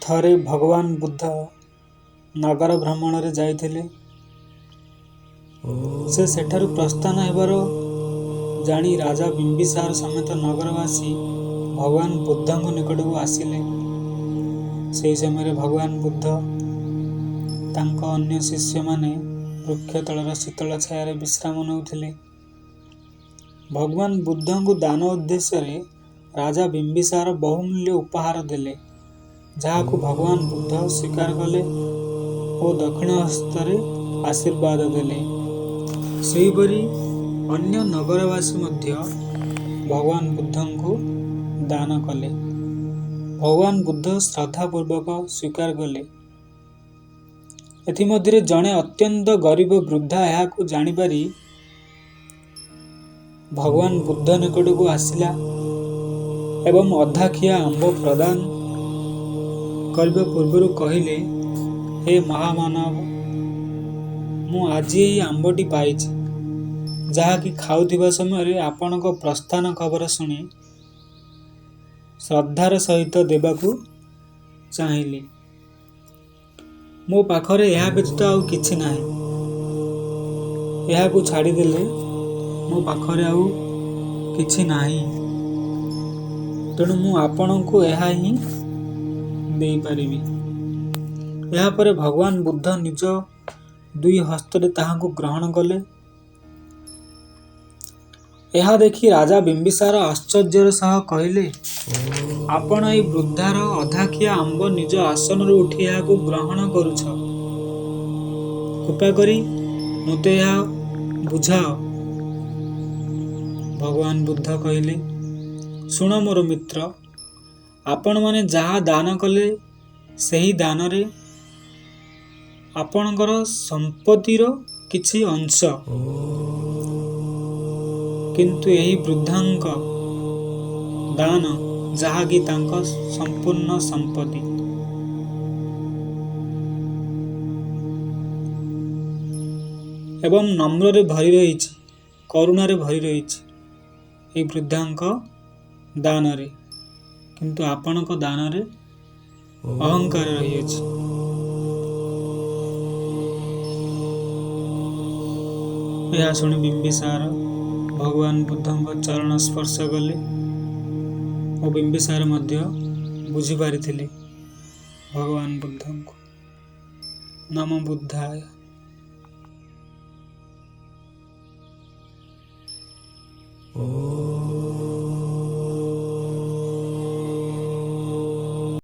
ଥରେ ଭଗବାନ ବୁଦ୍ଧ ନଗର ଭ୍ରମଣରେ ଯାଇଥିଲେ। ସେ ସେଠାରୁ ପ୍ରସ୍ଥାନ ହେବାର ଜାଣି ରାଜା ବିମ୍ବିସାର ସମେତ ନଗରବାସୀ ଭଗବାନ ବୁଦ୍ଧଙ୍କ ନିକଟକୁ ଆସିଲେ। ସେହି ସମୟରେ ଭଗବାନ ବୁଦ୍ଧ ତାଙ୍କ ଅନ୍ୟ ଶିଷ୍ୟମାନେ ବୃକ୍ଷ ତଳର ଶୀତଳ ଛାୟାରେ ବିଶ୍ରାମ ନେଉଥିଲେ। ଭଗବାନ ବୁଦ୍ଧଙ୍କୁ ଦାନ ଉଦ୍ଦେଶ୍ୟରେ ରାଜା ବିମ୍ବିସାର ବହୁମୂଲ୍ୟ ଉପହାର ଦେଲେ, ଯାହାକୁ ଭଗବାନ ବୁଦ୍ଧ ସ୍ୱୀକାର କଲେ ଓ ଦକ୍ଷିଣ ହସ୍ତରେ ଆଶୀର୍ବାଦ ଦେଲେ। ସେହିପରି ଅନ୍ୟ ନଗରବାସୀ ମଧ୍ୟ ଭଗବାନ ବୁଦ୍ଧଙ୍କୁ ଦାନ କଲେ। ଭଗବାନ ବୁଦ୍ଧ ଶ୍ରଦ୍ଧାପୂର୍ବକ ସ୍ୱୀକାର କଲେ। ଏଥିମଧ୍ୟରେ ଜଣେ ଅତ୍ୟନ୍ତ ଗରିବ ବୃଦ୍ଧା ଏହାକୁ ଜାଣିପାରି ଭଗବାନ ବୁଦ୍ଧ ନିକଟକୁ ଆସିଲା ଏବଂ ଅଧାଖିଆ ଆମ୍ବ ପ୍ରଦାନ କରିବା ପୂର୍ବରୁ କହିଲେ, ହେ ମହାମାନବ, ମୁଁ ଆଜି ଏହି ଆମ୍ବଟି ପାଇଛି, ଯାହାକି ଖାଉଥିବା ସମୟରେ ଆପଣଙ୍କ ପ୍ରସ୍ଥାନ ଖବର ଶୁଣି ଶ୍ରଦ୍ଧାର ସହିତ ଦେବାକୁ ଚାହିଁଲି। ମୋ ପାଖରେ ଏହା ବ୍ୟତୀତ ଆଉ କିଛି ନାହିଁ। ଏହାକୁ ଛାଡ଼ିଦେଲେ ମୋ ପାଖରେ ଆଉ କିଛି ନାହିଁ। ତେଣୁ ମୁଁ ଆପଣଙ୍କୁ ଏହା ହିଁ ଦେଇପାରିବି। ଏହାପରେ ଭଗବାନ ବୁଦ୍ଧ ନିଜ ଦୁଇ ହସ୍ତରେ ତାହାକୁ ଗ୍ରହଣ କଲେ। ଏହା ଦେଖି ରାଜା ବିମ୍ବିସାର ଆଶ୍ଚର୍ଯ୍ୟର ସହ କହିଲେ, ଆପଣ ଏହି ବୃଦ୍ଧାର ଅଧାଖିଆ ଆମ୍ବ ନିଜ ଆସନରୁ ଉଠି ଏହାକୁ ଗ୍ରହଣ କରୁଛ। କୃପା କରି ମୋତେ ଏହା ବୁଝାଅ। ଭଗବାନ ବୁଦ୍ଧ କହିଲେ, ଶୁଣ ମୋର ମିତ୍ର, ଆପଣମାନେ ଯାହା ଦାନ କଲେ ସେହି ଦାନରେ ଆପଣଙ୍କର ସମ୍ପତ୍ତିର କିଛି ଅଂଶ, କିନ୍ତୁ ଏହି ବୃଦ୍ଧାଙ୍କ ଦାନ ଯାହାକି ତାଙ୍କ ସମ୍ପୂର୍ଣ୍ଣ ସମ୍ପତ୍ତି। ଏବଂ ନମ୍ରରେ ଭରି ରହିଛି, କରୁଣାରେ ଭରି ରହିଛି ଏହି ବୃଦ୍ଧାଙ୍କ ଦାନରେ, କିନ୍ତୁ ଆପଣଙ୍କ ଦାନରେ ଅହଙ୍କାର ରହିଅଛି। ଏହା ଶୁଣି ବିମ୍ବିସାର ଭଗବାନ ବୁଦ୍ଧଙ୍କ ଚରଣ ସ୍ପର୍ଶ କଲେ ଓ ବିମ୍ବିସାର ମଧ୍ୟ ବୁଝିପାରିଥିଲେ ଭଗବାନ ବୁଦ୍ଧଙ୍କୁ। ନମୋ ବୁଦ୍ଧାୟ। Oh